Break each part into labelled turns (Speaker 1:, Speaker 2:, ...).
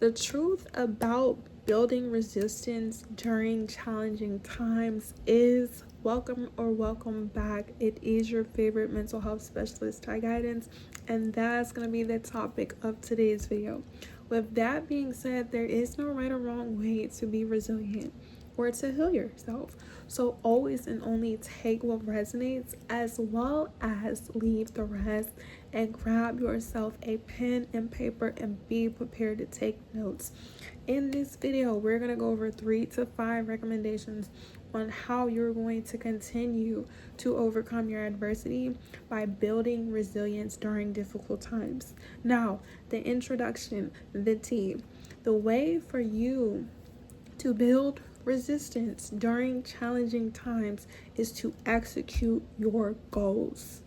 Speaker 1: The truth about building resistance during challenging times is welcome back. It is your favorite mental health specialist, Ty Guidance, and that's going to be the topic of today's video. With that being said, there is no right or wrong way to be resilient or to heal yourself. So always and only take what resonates as well as leave the rest, and grab yourself a pen and paper and be prepared to take notes. In this video, we're going to go over 3 to 5 recommendations on how you're going to continue to overcome your adversity by building resilience during difficult times. Now, the introduction, the tea. The way for you to build resistance during challenging times is to execute your goals,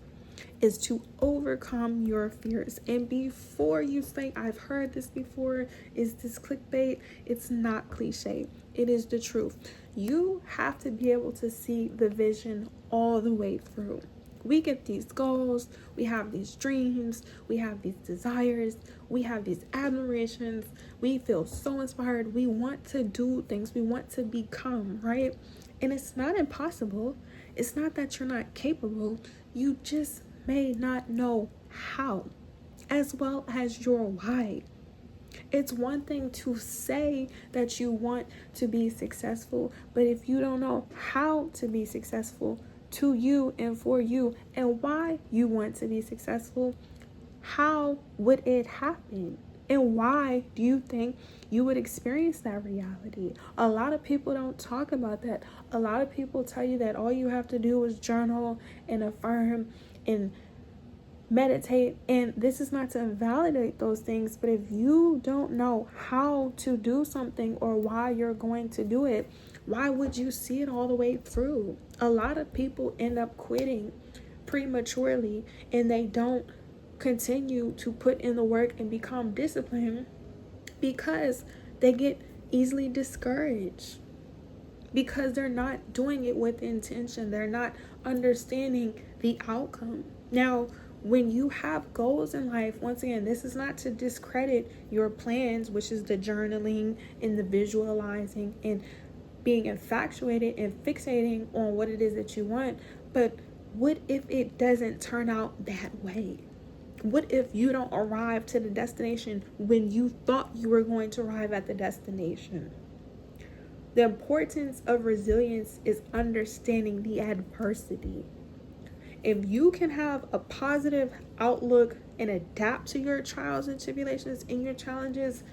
Speaker 1: is to overcome your fears. And before you say, I've heard this before, is this clickbait? It's not cliche. It is the truth. You have to be able to see the vision all the way through. We get these goals, we have these dreams, we have these desires, we have these admirations, we feel so inspired, we want to do things, we want to become, right? And it's not impossible. It's not that you're not capable, you just may not know how, as well as your why. It's one thing to say that you want to be successful, but if you don't know how to be successful to you and for you and why you want to be successful, how would it happen? And why do you think you would experience that reality? A lot of people don't talk about that. A lot of people tell you that all you have to do is journal and affirm and meditate, and this is not to invalidate those things, but if you don't know how to do something or why you're going to do it, why would you see it all the way through? A lot of people end up quitting prematurely, and they don't continue to put in the work and become disciplined because they get easily discouraged, because they're not doing it with intention. They're not understanding the outcome. Now, when you have goals in life, once again, this is not to discredit your plans, which is the journaling and the visualizing and being infatuated and fixating on what it is that you want. But what if it doesn't turn out that way? What if you don't arrive to the destination when you thought you were going to arrive at the destination? The importance of resilience is understanding the adversity. If you can have a positive outlook and adapt to your trials and tribulations and your challenges,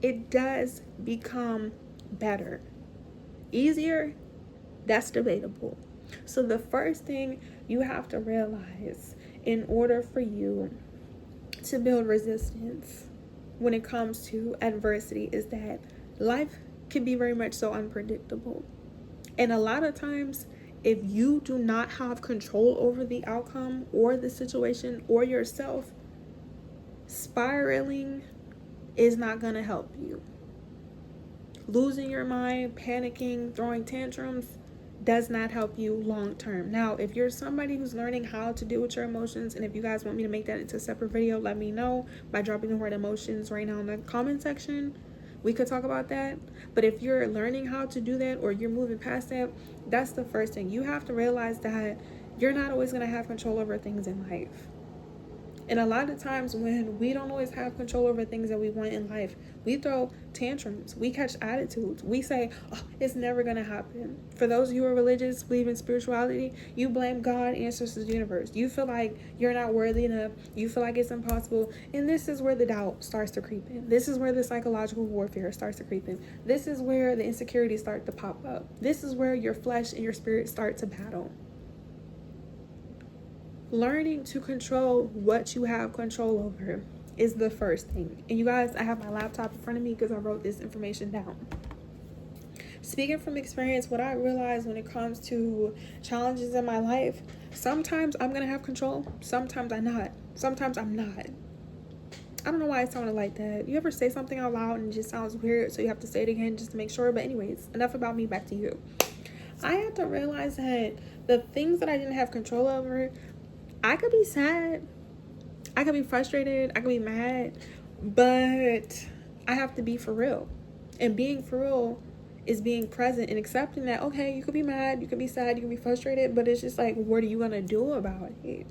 Speaker 1: it does become better. Easier? That's debatable. So the first thing you have to realize in order for you to build resistance when it comes to adversity is that life can be very much so unpredictable. And a lot of times, if you do not have control over the outcome or the situation or yourself, spiraling is not going to help you. Losing your mind, panicking, throwing tantrums does not help you long term. Now, if you're somebody who's learning how to deal with your emotions, and if you guys want me to make that into a separate video, let me know by dropping the word emotions right now in the comment section. We could talk about that. But if you're learning how to do that or you're moving past that, that's the first thing. You have to realize that you're not always going to have control over things in life. And a lot of times when we don't always have control over things that we want in life, we throw tantrums, we catch attitudes, we say, oh, it's never going to happen. For those of you who are religious, believe in spirituality, you blame God, ancestors, the universe. You feel like you're not worthy enough. You feel like it's impossible. And this is where the doubt starts to creep in. This is where the psychological warfare starts to creep in. This is where the insecurities start to pop up. This is where your flesh and your spirit start to battle. Learning to control what you have control over is the first thing. And you guys, I have my laptop in front of me because I wrote this information down. Speaking from experience, what I realize when it comes to challenges in my life, sometimes I'm going to have control, sometimes I'm not. Sometimes I'm not. I don't know why it sounded like that. You ever say something out loud and it just sounds weird, so you have to say it again just to make sure? But anyways, enough about me, back to you. I had to realize that the things that I didn't have control over, I could be sad, I could be frustrated, I could be mad, but I have to be for real. And being for real is being present and accepting that, okay, you could be mad, you could be sad, you can be frustrated, but it's just like, what are you going to do about it?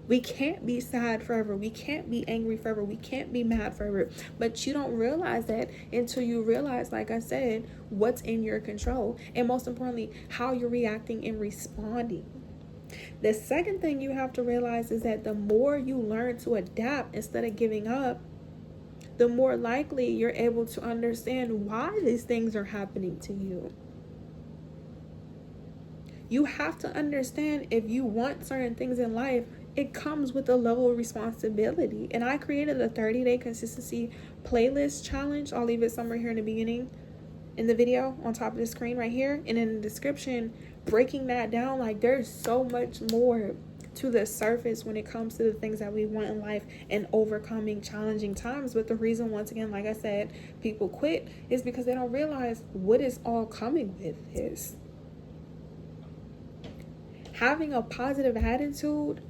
Speaker 1: We can't be sad forever. We can't be angry forever. We can't be mad forever. But you don't realize that until you realize, like I said, what's in your control. And most importantly, how you're reacting and responding. The second thing you have to realize is that the more you learn to adapt instead of giving up, the more likely you're able to understand why these things are happening to you. You have to understand, if you want certain things in life, it comes with a level of responsibility. And I created a 30-day consistency playlist challenge. I'll leave it somewhere here in the beginning in the video on top of the screen right here. And in the description, breaking that down, like there's so much more to the surface when it comes to the things that we want in life and overcoming challenging times. But the reason, once again, like I said, people quit is because they don't realize what is all coming with this. Having a positive attitude,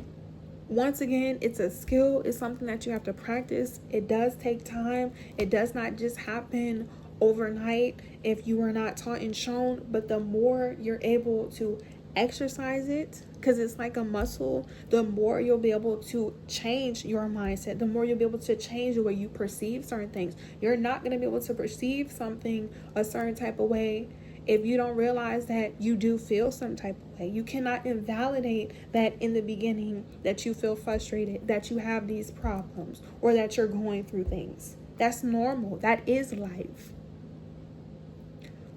Speaker 1: once again, it's a skill. It's something that you have to practice. It does take time. It does not just happen overnight if you are not taught and shown. But the more you're able to exercise it, because it's like a muscle, the more you'll be able to change your mindset. The more you'll be able to change the way you perceive certain things. You're not going to be able to perceive something a certain type of way if you don't realize that you do feel some type of way. You cannot invalidate that in the beginning, that you feel frustrated, that you have these problems, or that you're going through things. That's normal. That is life.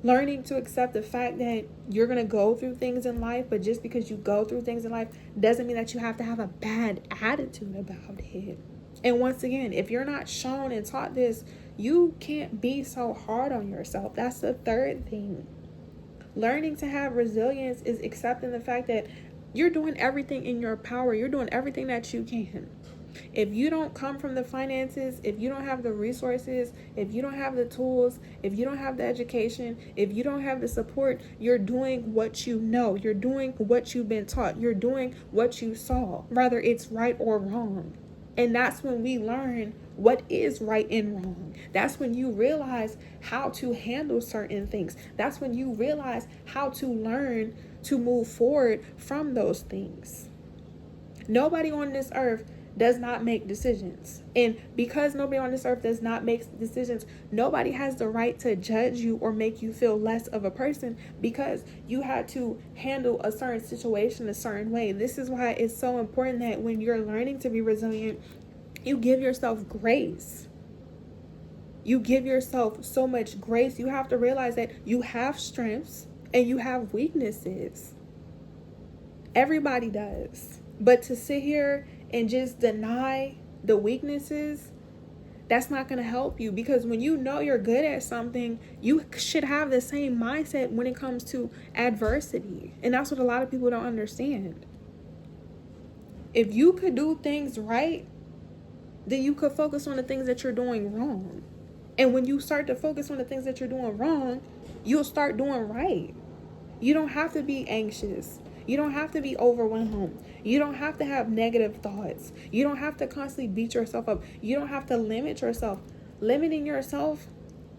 Speaker 1: Learning to accept the fact that you're going to go through things in life, but just because you go through things in life doesn't mean that you have to have a bad attitude about it. And once again, if you're not shown and taught this, you can't be so hard on yourself. That's the third thing. Learning to have resilience is accepting the fact that you're doing everything in your power. You're doing everything that you can. If you don't come from the finances, if you don't have the resources, if you don't have the tools, if you don't have the education, if you don't have the support, you're doing what you know. You're doing what you've been taught. You're doing what you saw, whether it's right or wrong. And that's when we learn what is right and wrong. That's when you realize how to handle certain things. That's when you realize how to learn to move forward from those things. Nobody on this earth does not make decisions. And because nobody on this earth does not make decisions, nobody has the right to judge you or make you feel less of a person because you had to handle a certain situation a certain way. This is why it's so important that when you're learning to be resilient, you give yourself grace. You give yourself so much grace. You have to realize that you have strengths and you have weaknesses. Everybody does. But to sit here and just deny the weaknesses, that's not going to help you, because when you know you're good at something, you should have the same mindset when it comes to adversity. And that's what a lot of people don't understand. If you could do things right, then you could focus on the things that you're doing wrong. And when you start to focus on the things that you're doing wrong, you'll start doing right. You don't have to be anxious. You don't have to be overwhelmed. You don't have to have negative thoughts. You don't have to constantly beat yourself up. You don't have to limit yourself. Limiting yourself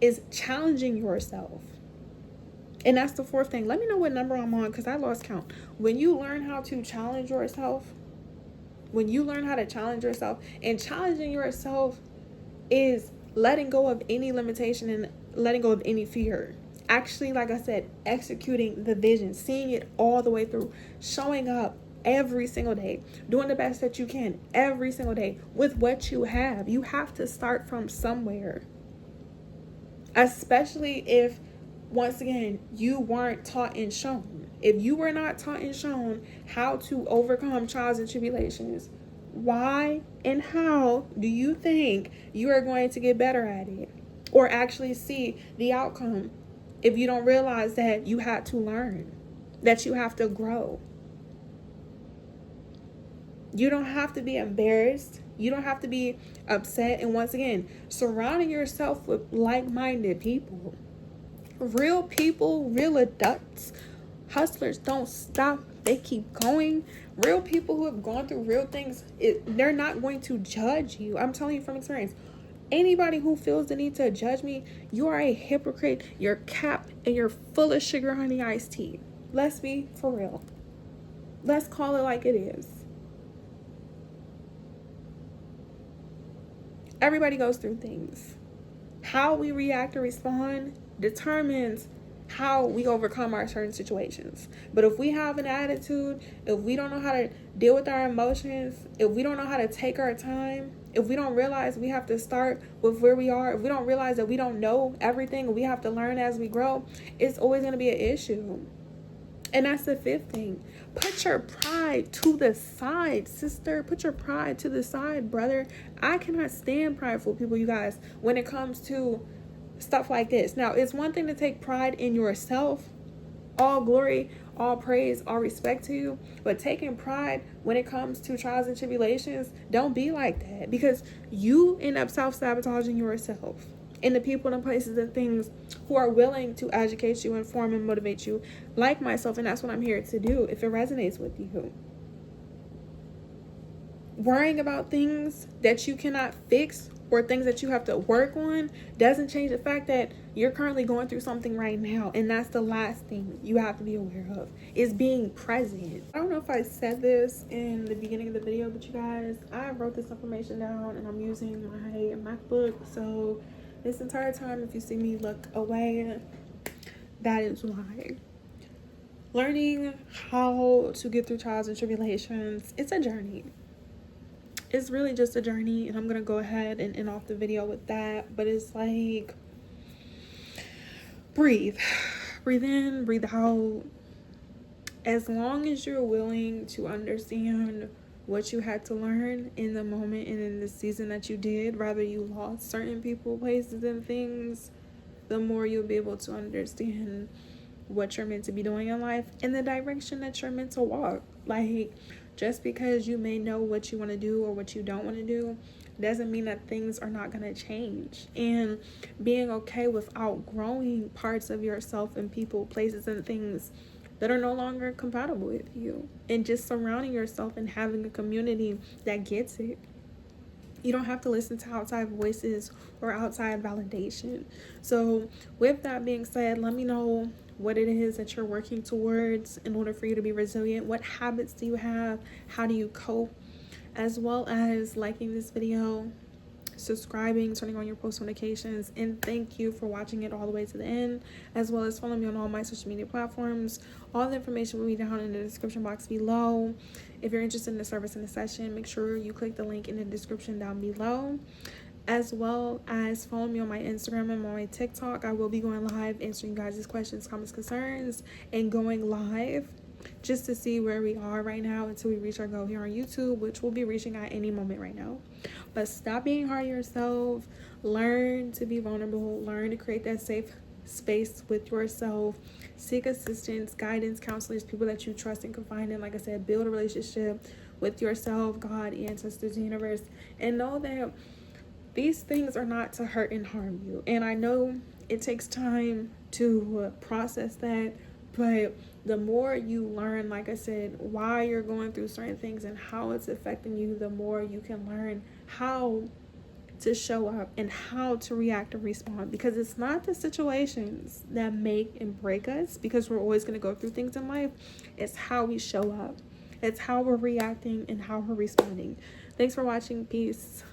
Speaker 1: is challenging yourself. And that's the fourth thing. Let me know what number I'm on because I lost count. When you learn how to challenge yourself, when you learn how to challenge yourself, and challenging yourself is letting go of any limitation and letting go of any fear. Actually, like I said, executing the vision, seeing it all the way through, showing up every single day, doing the best that you can every single day with what you have. You have to start from somewhere. Especially if, once again, you weren't taught and shown. If you were not taught and shown how to overcome trials and tribulations, why and how do you think you are going to get better at it or actually see the outcome if you don't realize that you had to learn, that you have to grow? You don't have to be embarrassed. You don't have to be upset. And once again, surrounding yourself with like-minded people. Real people, real adults. Hustlers don't stop. They keep going. Real people who have gone through real things, they're not going to judge you. I'm telling you from experience. Anybody who feels the need to judge me, you are a hypocrite, you're capped, and you're full of sugar honey iced tea. Let's be for real. Let's call it like it is. Everybody goes through things. How we react or respond determines how we overcome our certain situations. But if we have an attitude, if we don't know how to deal with our emotions, if we don't know how to take our time, if we don't realize we have to start with where we are, if we don't realize that we don't know everything, we have to learn as we grow, it's always going to be an issue. And that's the fifth thing. Put your pride to the side, sister. Put your pride to the side, brother. I cannot stand prideful people, you guys, when it comes to stuff like this. Now, it's one thing to take pride in yourself. All glory, all praise, all respect to you. But taking pride when it comes to trials and tribulations, don't be like that. Because you end up self-sabotaging yourself. And the people and places and things who are willing to educate you, inform, and motivate you, like myself. And that's what I'm here to do, if it resonates with you. Worrying about things that you cannot fix or things that you have to work on doesn't change the fact that you're currently going through something right now. And that's the last thing you have to be aware of, is being present. I don't know if I said this in the beginning of the video, but you guys, I wrote this information down and I'm using my MacBook. So this entire time, if you see me look away, that is why. Learning how to get through trials and tribulations, it's a journey. It's really just a journey, and I'm going to go ahead and end off the video with that. But it's like, breathe. Breathe in, breathe out. As long as you're willing to understand what you had to learn in the moment and in the season that you did, rather you lost certain people, places, and things, the more you'll be able to understand what you're meant to be doing in life and the direction that you're meant to walk. Like, just because you may know what you want to do or what you don't want to do doesn't mean that things are not going to change. And being okay with outgrowing parts of yourself and people, places, and things that are no longer compatible with you, and just surrounding yourself and having a community that gets it. You don't have to listen to outside voices or outside validation. So with that being said, let me know what it is that you're working towards in order for you to be resilient. What habits do you have? How do you cope? As well as liking this video, subscribing, turning on your post notifications, and thank you for watching it all the way to the end, as well as follow me on all my social media platforms. All the information will be down in the description box below. If you're interested in the service in the session, make sure you click the link in the description down below, as well as follow me on my Instagram and my TikTok. I will be going live answering you guys' questions, comments, concerns, and going live just to see where we are right now until we reach our goal here on YouTube, which we'll be reaching at any moment right now. But stop being hard on yourself. Learn to be vulnerable. Learn to create that safe space with yourself. Seek assistance, guidance, counselors, people that you trust and confide in. Like I said, build a relationship with yourself, God, ancestors, the universe, and know that these things are not to hurt and harm you. And I know it takes time to process that, but the more you learn, like I said, why you're going through certain things and how it's affecting you, the more you can learn how to show up and how to react and respond. Because it's not the situations that make and break us, because we're always going to go through things in life. It's how we show up. It's how we're reacting and how we're responding. Thanks for watching. Peace.